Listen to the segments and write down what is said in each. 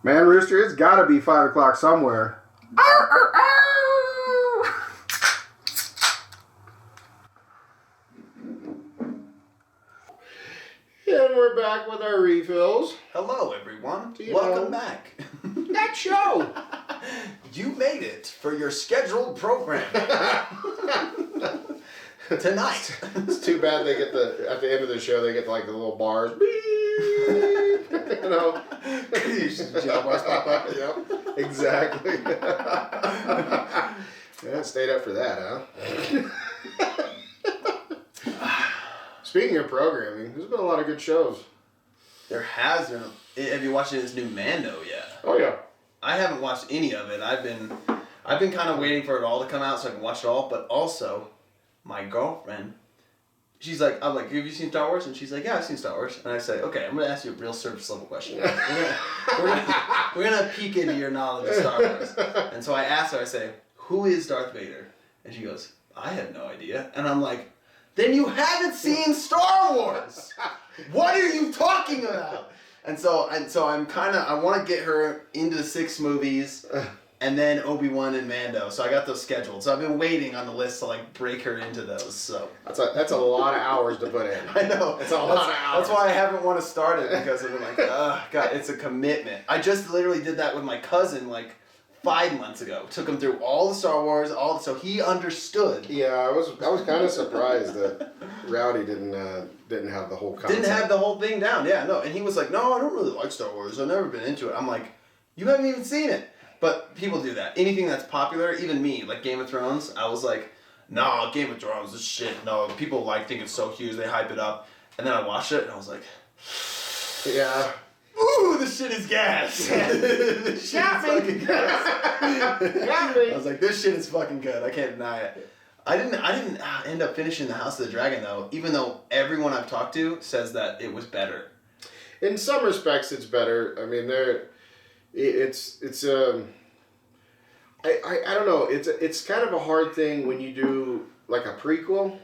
Man, Rooster, it's got to be 5 o'clock somewhere. And we're back with our refills. Hello, everyone. Welcome back. That show. You made it for your scheduled program. Tonight. It's too bad they get at the end of the show, they get like the little bars. Beep. You know? Jail bars pop up. Yep, exactly. Yeah, stayed up for that, huh? Speaking of programming, there's been a lot of good shows. There has been. Have you watched this new Mando yet? Oh yeah. I haven't watched any of it. I've been kind of waiting for it all to come out so I can watch it all. But also, my girlfriend, she's like, I'm like, have you seen Star Wars? And she's like, yeah, I've seen Star Wars. And I say, okay, I'm gonna ask you a real surface level question. We're gonna peek into your knowledge of Star Wars. And so I asked her, I say, who is Darth Vader? And she goes, I have no idea. And I'm like, then you haven't seen Star Wars. What are you talking about? And so I'm kind of, I want to get her into the 6 movies and then Obi-Wan and Mando. So I got those scheduled. So I've been waiting on the list to like break her into those. So that's a lot of hours to put in. I know. It's a lot of hours. That's why I haven't want to start it, because I'm like, God, it's a commitment. I just literally did that with my cousin like 5 months ago. Took him through all the Star Wars, so he understood. Yeah, I was kind of surprised that Rowdy didn't have the whole concept. Didn't have the whole thing down. Yeah, no. And he was like, no, I don't really like Star Wars. I've never been into it. I'm like, you haven't even seen it. But people do that. Anything that's popular, even me, like Game of Thrones, I was like, no, Game of Thrones is shit. No, people think it's so huge. They hype it up. And then I watched it and I was like, yeah. Ooh, this shit is gas. This shit is fucking gas. I was like, this shit is fucking good. I can't deny it. I didn't end up finishing the House of the Dragon though, even though everyone I've talked to says that it was better. In some respects, it's better. I mean, I don't know. It's kind of a hard thing when you do like a prequel,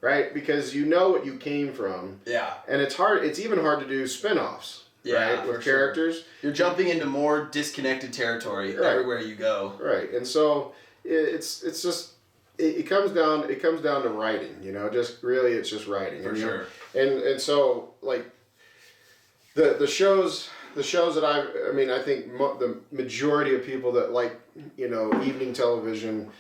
right? Because you know what you came from. Yeah. And it's hard. It's even hard to do spin-offs. Yeah, right, with characters. Sure. You're jumping into more disconnected territory everywhere you go. Right, and so it's just it comes down to writing, you know. Just really, it's just writing. For sure. And so like the shows that I think the majority of people that like, you know, evening television.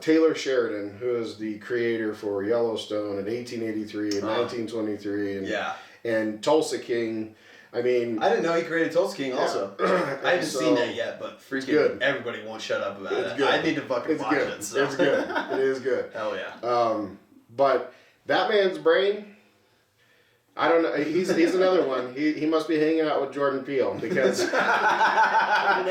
Taylor Sheridan, who is the creator for Yellowstone in 1883 and 1923, and Tulsa King. I mean, I didn't know he created Tulsa King also. I haven't seen that yet, but freaking everybody won't shut up about it. Good. I need to fucking watch it. So. It's good. It is good. Hell yeah. But that man's brain, I don't know. He's another one. He must be hanging out with Jordan Peele, because that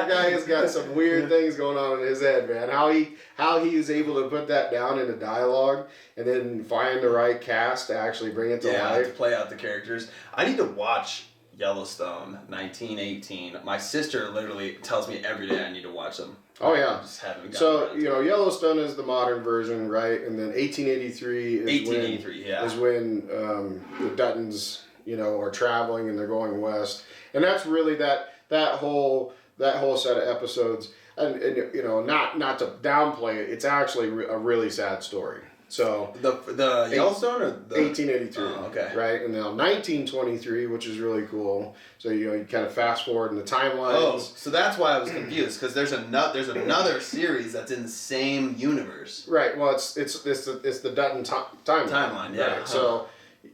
guy has got some weird things going on in his head, man. How he is able to put that down into dialogue and then find the right cast to actually bring it to life. To play out the characters. I need to watch Yellowstone 1918. My sister literally tells me every day I need to watch them. Oh yeah. I just haven't so you know, Yellowstone is the modern version, right? And then 1883 is when the Duttons, you know, are traveling and they're going west, and that's really that whole set of episodes. And you know, not to downplay it, it's actually a really sad story. So the Yellowstone or the 1883, okay, right? And now 1923, which is really cool. So you know, you kind of fast forward in the timelines. Oh, so that's why I was confused, because there's another series that's in the same universe. Right. Well, it's the Dutton timeline. Yeah. Right? So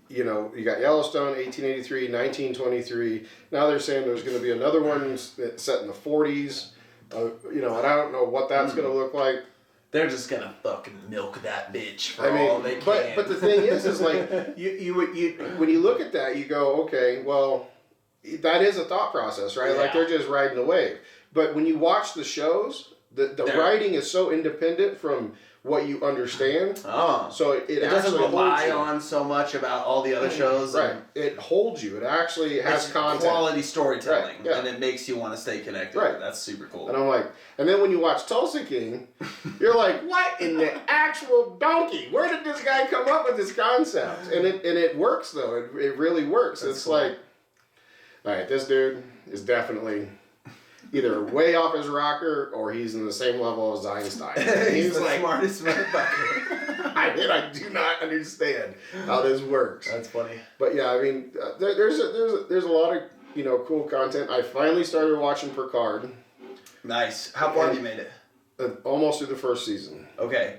you know, you got Yellowstone, 1883, 1923. Now they're saying there's going to be another one set in the 40s. You know, and I don't know what that's going to look like. They're just gonna fucking milk that bitch for all they can. But the thing is like you when you look at that, you go, okay, well, that is a thought process, right? Yeah. Like they're just riding the wave. But when you watch the shows, the writing is so independent from what you understand. Oh. So it doesn't rely on so much about all the other shows. Right. It holds you. It actually has content. Quality storytelling. Right. Yeah. And it makes you want to stay connected. Right. That's super cool. And I'm like, and then when you watch Tulsa King, you're like, what in the actual donkey? Where did this guy come up with this concept? And it works though. It really works. That's cool. Like, all right, this dude is definitely either way off his rocker or he's in the same level as Einstein. He's the like, smartest motherfucker. I do not understand how this works. That's funny. But yeah, I mean, there's a lot of cool content. I finally started watching Picard. Nice. How far have you made it? Almost through the first season. Okay,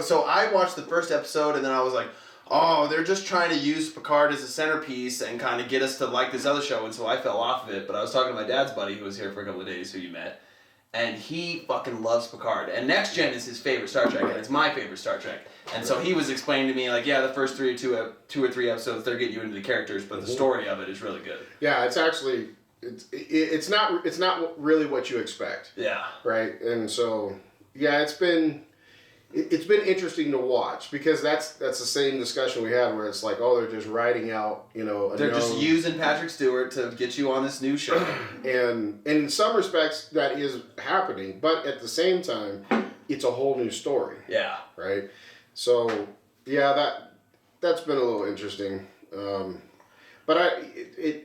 so I watched the first episode and then I was like, oh, they're just trying to use Picard as a centerpiece and kind of get us to like this other show, and so I fell off of it. But I was talking to my dad's buddy who was here for a couple of days, who you met, and he fucking loves Picard. And Next Gen is his favorite Star Trek, and it's my favorite Star Trek. And so he was explaining to me, like, yeah, the first two or three episodes, they're getting you into the characters, but the story of it is really good. Yeah, it's actually, it's not really what you expect. Yeah. Right? And so, yeah, it's been interesting to watch, because that's the same discussion we had where it's like, oh, they're just writing out, they're just using Patrick Stewart to get you on this new show. And in some respects that is happening, but at the same time, it's a whole new story. Yeah. Right? So, yeah, that's been a little interesting. But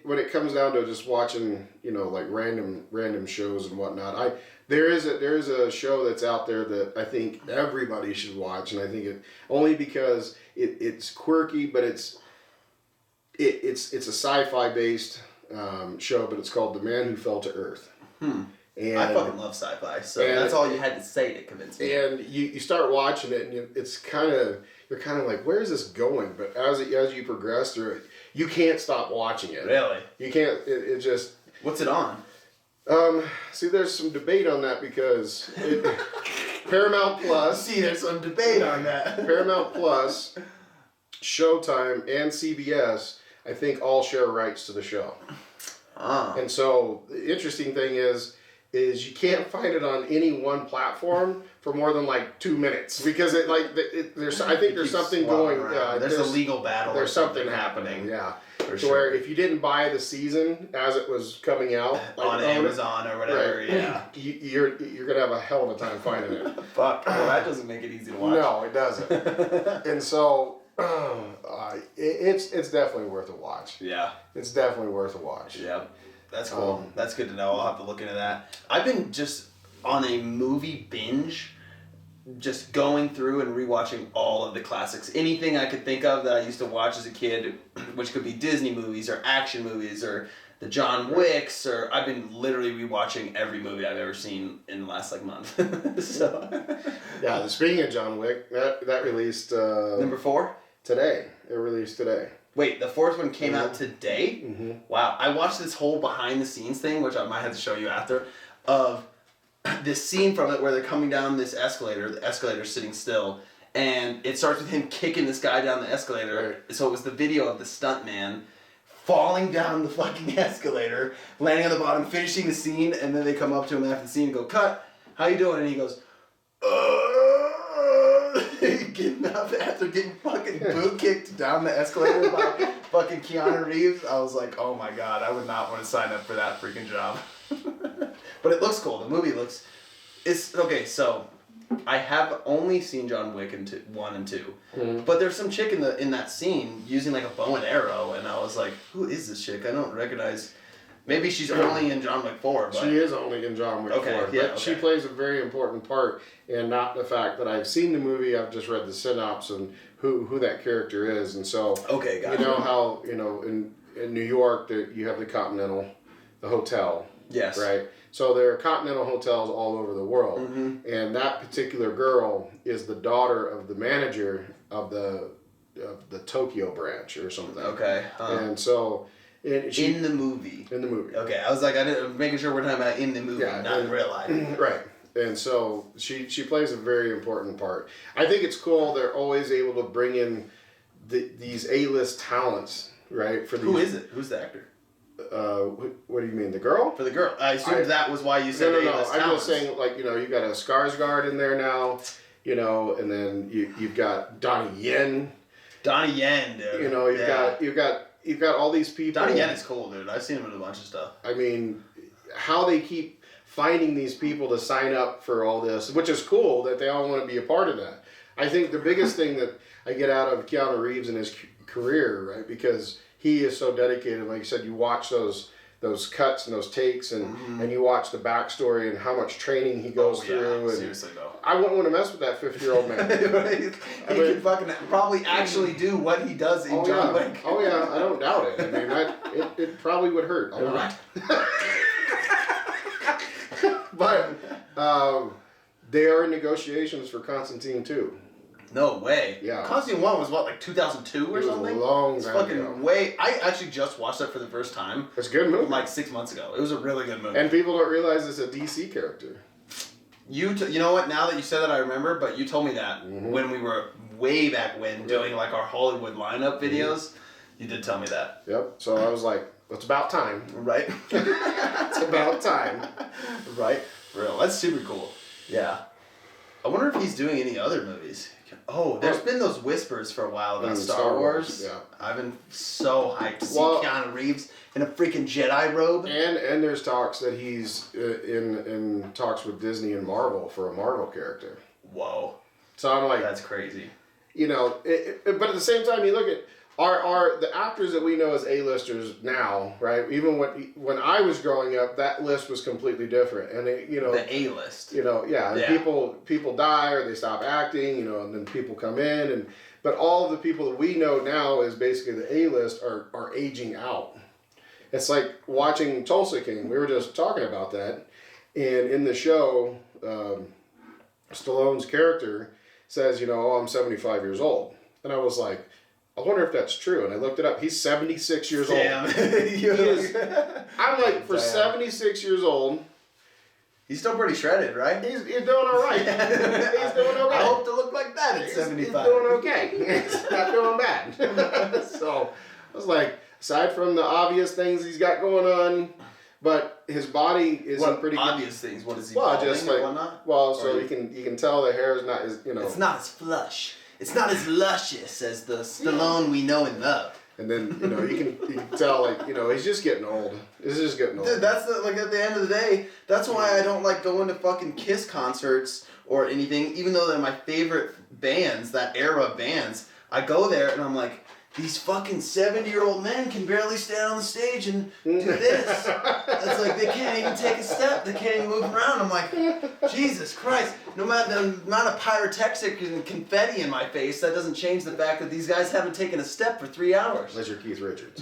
when it comes down to just watching, like random shows and whatnot, there is a show that's out there that I think everybody should watch, and I think it only because it's quirky, but it's a sci-fi based show, but it's called The Man Who Fell to Earth. And I fucking love sci-fi, so that's all you had to say to convince me. And you start watching it, and you're kind of like, where is this going? But as you progress through it, you can't stop watching it. Really? You can't. It just. What's it on? See, there's some debate on that because Paramount Plus. See, there's some debate on that. Paramount Plus, Showtime, and CBS, I think, all share rights to the show. And so the interesting thing is you can't find it on any one platform for more than like 2 minutes, because there's something going. There's a legal battle. There's something happening. Yeah. For sure. Where if you didn't buy the season as it was coming out on Amazon or whatever, right, yeah, you're gonna have a hell of a time finding it. Fuck. Well, that doesn't make it easy to watch. No, it doesn't. And so it's definitely worth a watch. Yeah. It's definitely worth a watch. Yeah. That's cool. That's good to know. I'll have to look into that. I've been just on a movie binge, just going through and rewatching all of the classics. Anything I could think of that I used to watch as a kid, which could be Disney movies or action movies or the John Wicks, or I've been literally rewatching every movie I've ever seen in the last month. So. Yeah, speaking of John Wick, that released number 4? Today. It released today. Wait, the 4th one came out today? Mm-hmm. Wow. I watched this whole behind the scenes thing, which I might have to show you after, of this scene from it where they're coming down this escalator, the escalator's sitting still, and it starts with him kicking this guy down the escalator. Right. So it was the video of the stuntman falling down the fucking escalator, landing on the bottom, finishing the scene, and then they come up to him after the scene and go, "Cut, how you doing?" And he goes, getting up after getting fucking boot kicked down the escalator by fucking Keanu Reeves. I was like, oh my god, I would not want to sign up for that freaking job. But it looks cool. The movie looks... Okay, so I have only seen John Wick 1 and 2. Mm-hmm. But there's some chick in that scene using like a bow and arrow, and I was like, who is this chick? I don't recognize... Maybe she's only in John Wick 4, but... She is only in John Wick 4, but she plays a very important part, and not the fact that I've seen the movie, I've just read the synopsis and who that character is, and so... Okay, gotcha. You know how, in New York, you have the Continental, the hotel. Yes. Right? So there are Continental hotels all over the world, and that particular girl is the daughter of the manager of the Tokyo branch or something. Okay. And so... in the movie. In the movie. Okay, I was like, making sure we're talking about in the movie, not in real life. Right. And so she plays a very important part. I think it's cool they're always able to bring in these A-list talents, right? Who is it? Who's the actor? What do you mean, the girl? For the girl. I assumed that was why you said A-list talents. I'm just saying, like, you've got a Skarsgård in there now, and then you've got Donnie Yen. Donnie Yen, dude. You've got all these people. Donnie Yen is cool, dude. I've seen him in a bunch of stuff. I mean, how they keep finding these people to sign up for all this, which is cool that they all want to be a part of that. I think the biggest thing that I get out of Keanu Reeves and his career, right, because he is so dedicated. Like you said, you watch those those cuts and those takes, and you watch the backstory and how much training he goes through. And seriously though. I wouldn't want to mess with that 50-year-old man. He could fucking probably actually do what he does in John Wick. Oh yeah, I don't doubt it. I mean, it probably would hurt a lot. But they are in negotiations for Constantine 2. No way. Yeah. Constantine 1 was what, like 2002 or something? It was a long it's time fucking ago. way. I actually just watched that for the first time. It's a good movie. Like 6 months ago. It was a really good movie. And people don't realize it's a DC character. You know what? Now that you said that, I remember. But you told me that when we were way back when doing like our Hollywood lineup videos. You did tell me that. Yep. So I was like, it's about time. Right. It's about time. Right. For real. That's super cool. Yeah. I wonder if he's doing any other movies. Oh, there's been those whispers for a while about Star Wars. Yeah. I've been so hyped to see Keanu Reeves in a freaking Jedi robe. And there's talks that he's in talks with Disney and Marvel for a Marvel character. Whoa. So I'm like, that's crazy. You know, but at the same time, you look at the actors that we know as A-listers now, right? Even when I was growing up, that list was completely different, and the A-list. And people die or they stop acting, and then people come in, but all of the people that we know now as basically the A-list are aging out. It's like watching Tulsa King. We were just talking about that, and in the show, Stallone's character says, I'm 75 years old, and I was like, I wonder if that's true. And I looked it up. He's 76 years old. I'm like, for 76 years old. He's still pretty shredded, right? He's doing all right. He's doing okay. I hope to look like that at 75. He's doing okay. He's not doing bad. So I was like, aside from the obvious things he's got going on, but his body is in pretty obvious things? What is he? Well, just like whatnot? you can tell the hair is not as It's not as flush. It's not as luscious as the Stallone we know and love. And then you can tell he's just getting old. He's just getting old. Dude, that's at the end of the day, that's why I don't like going to fucking Kiss concerts or anything, even though they're my favorite bands, that era of bands. I go there and I'm like, these fucking 70-year-old men can barely stand on the stage and do this. It's like they can't even take a step. They can't even move around. I'm like, Jesus Christ. No matter the amount of pyrotechnic and confetti in my face, that doesn't change the fact that these guys haven't taken a step for 3 hours. Unless you're Keith Richards.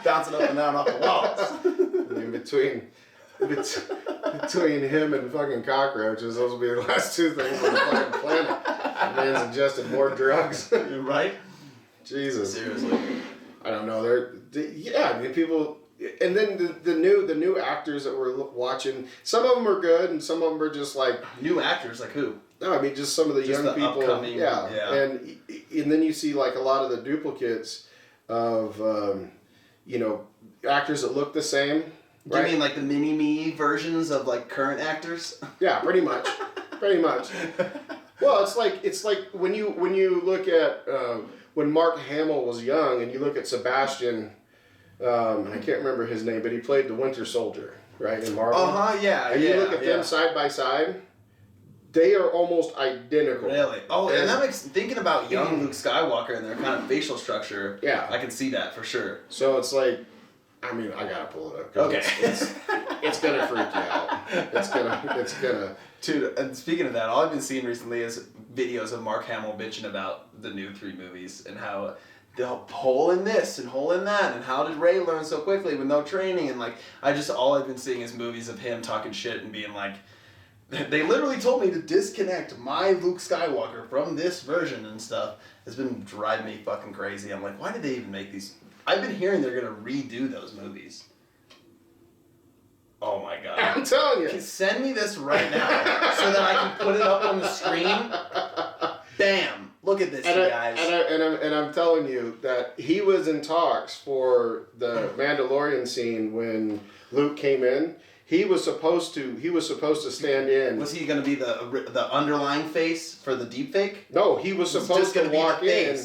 Bouncing up and down off the walls. I mean, between him and fucking cockroaches, those will be the last two things on the fucking planet. The man's ingested more drugs. Right? Jesus. Seriously. I don't know. I mean, people, and then the new actors that we're watching. Some of them are good, and some of them are just like new actors. Like who? No, I mean just some of the young people. Upcoming, yeah. And then you see like a lot of the duplicates of actors that look the same. Do you mean like the mini-me versions of like current actors? Yeah, pretty much. Pretty much. Well, it's like when you look at when Mark Hamill was young and you look at Sebastian, I can't remember his name, but he played the Winter Soldier, right, in Marvel. Yeah. And you look at them side by side, they are almost identical. Really? Oh, and that makes thinking about young Luke Skywalker and their kind of facial structure. Yeah, I can see that for sure. So it's like, I mean, I gotta pull it up. Okay. It's gonna freak you out. It's gonna. Dude, and speaking of that, all I've been seeing recently is videos of Mark Hamill bitching about the new 3 movies and how the hole in this and hole in that and how did Rey learn so quickly with no training and like all I've been seeing is movies of him talking shit and being like, they literally told me to disconnect my Luke Skywalker from this version and stuff. It's been driving me fucking crazy. I'm like, why did they even make these? I've been hearing they're gonna redo those movies. Oh my god. I'm telling you. Send me this right now so that I can put it up on the screen. Bam. Look at this, guys. And I'm telling you that he was in talks for the Mandalorian scene when Luke came in. He was supposed to stand in. Was he going to be the underlying face for the deepfake? No, he was supposed to walk in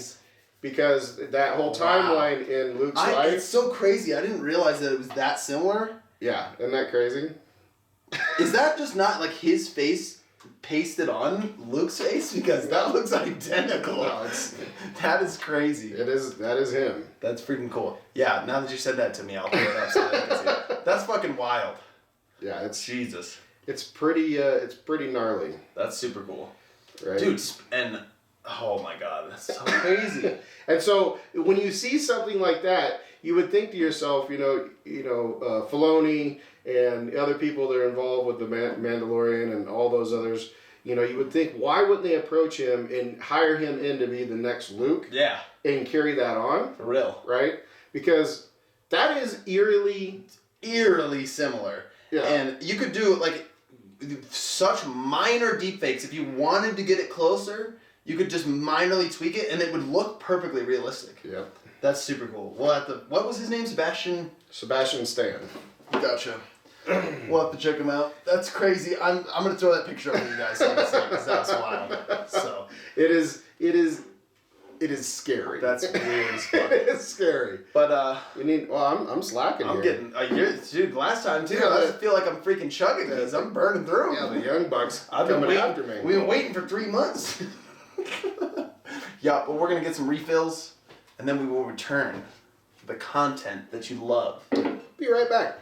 because that whole timeline in Luke's life. It's so crazy. I didn't realize that it was that similar. Yeah, isn't that crazy? Is that just not like his face pasted on Luke's face because that looks identical. No, that is crazy. That is him. That's freaking cool. Yeah, now that you said that to me, I'll throw it up so I can see it. That's fucking wild. Yeah, it's Jesus. It's pretty gnarly. That's super cool. Right? Dude, and oh my god, that's so crazy. And so when you see something like that, you would think to yourself, Filoni and other people that are involved with the Mandalorian and all those others, you would think, why wouldn't they approach him and hire him in to be the next Luke? Yeah. And carry that on? For real. Right? Because that is eerily similar. Yeah. And you could do such minor deepfakes. If you wanted to get it closer, you could just minorly tweak it and it would look perfectly realistic. Yep. That's super cool. What was his name? Sebastian Stan. Gotcha. We'll have to check him out. That's crazy. I'm gonna throw that picture up for you guys so you can see because that's wild. So it is scary. That's weird as fuck. It is scary. But I'm slacking I'm here. getting a year, dude. Last time too, Yeah, I just feel like I'm freaking chugging these. I'm burning through. Yeah, the young bucks coming after me. We've been waiting for 3 months. Yeah, but we're gonna get some refills, and then we will return the content that you love. Be right back.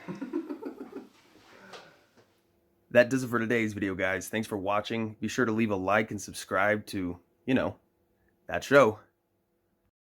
That does it for today's video, guys. Thanks for watching. Be sure to leave a like and subscribe to, that show.